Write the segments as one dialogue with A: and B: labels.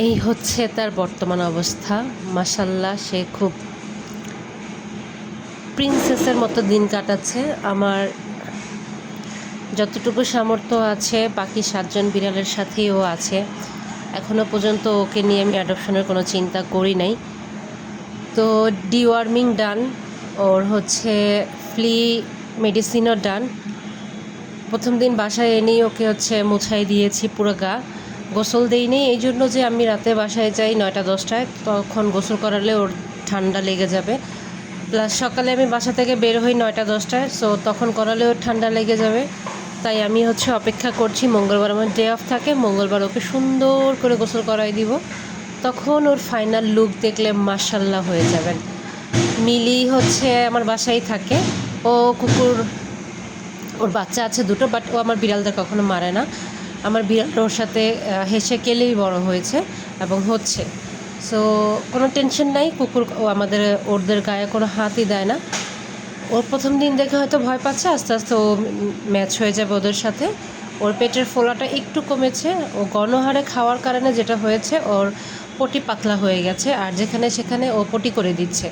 A: এই হচ্ছে তার বর্তমান অবস্থা। মাশাআল্লাহ সে খুব প্রিন্সেসের মতো দিন কাটাচ্ছে। আমার যতটুকু সামর্থ্য আছে বাকি ৭ জন বিড়ালের সাথেই ও আছে। এখনও পর্যন্ত ওকে নিয়ে আমি অ্যাডপশনের কোনো চিন্তা করি নাই। তো ডিওয়ার্মিং ডান, ওর হচ্ছে ফ্লি মেডিসিনও ডান। প্রথম দিন বাসায় এনেই ওকে হচ্ছে মুছাই দিয়েছি পুরো গা। গোসল দেইনি এই জন্য যে আমি রাতে বাসায় যাই ৯টা-১০টায়, তখন গোসল করালে ওর ঠান্ডা লেগে যাবে। প্লাস সকালে আমি বাসা থেকে বের হই ৯টা-১০টায়, সো তখন করালে ওর ঠান্ডা লেগে যাবে। তাই আমি হচ্ছে অপেক্ষা করছি মঙ্গলবার আমার ডে অফ থাকে, মঙ্গলবার ওকে সুন্দর করে গোসল করাই দিব। তখন ওর ফাইনাল লুক দেখলে মাশাল্লাহ হয়ে যাবেন। মিলি হচ্ছে আমার বাসায় থাকে। ও কুকুর, ওর বাচ্চা আছে দুটো, বাট ও আমার বিড়ালদের কখনো মারে না। আমার বিড়ালটা ওর সাথে হেসে খেলেই বড় হয়েছে এবং হচ্ছে। সো কোনো টেনশন নাই, কুকুর ও আমাদের ওদের গায়ে কোনো হাতই দেয় না। ওর প্রথম দিন দেখে হয়তো ভয় পাচ্ছে, আস্তে আস্তে ও ম্যাচ হয়ে যাবে ওদের সাথে। ওর পেটের ফোলাটা একটু কমেছে, ও গণহারে খাওয়ার কারণে যেটা হয়েছে ওর পটি পাতলা হয়ে গেছে, আর যেখানে সেখানে ও পটি করে দিচ্ছে।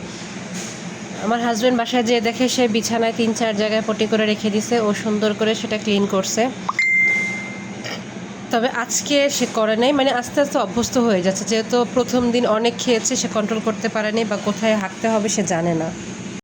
A: আমার হাজব্যান্ড বাসায় যেয়ে দেখে সে বিছানায় ৩-৪ জায়গায় পটি করে রেখে দিছে, ও সুন্দর করে সেটা ক্লিন করছে। তবে আজকে সে করে নাই, মানে আস্তে আস্তে অভ্যস্ত হয়ে যাচ্ছে, যেহেতু প্রথম দিন অনেক খেয়েছে, সে কন্ট্রোল করতে পারেনি বা কোথায় হাঁটতে হবে সে জানে না।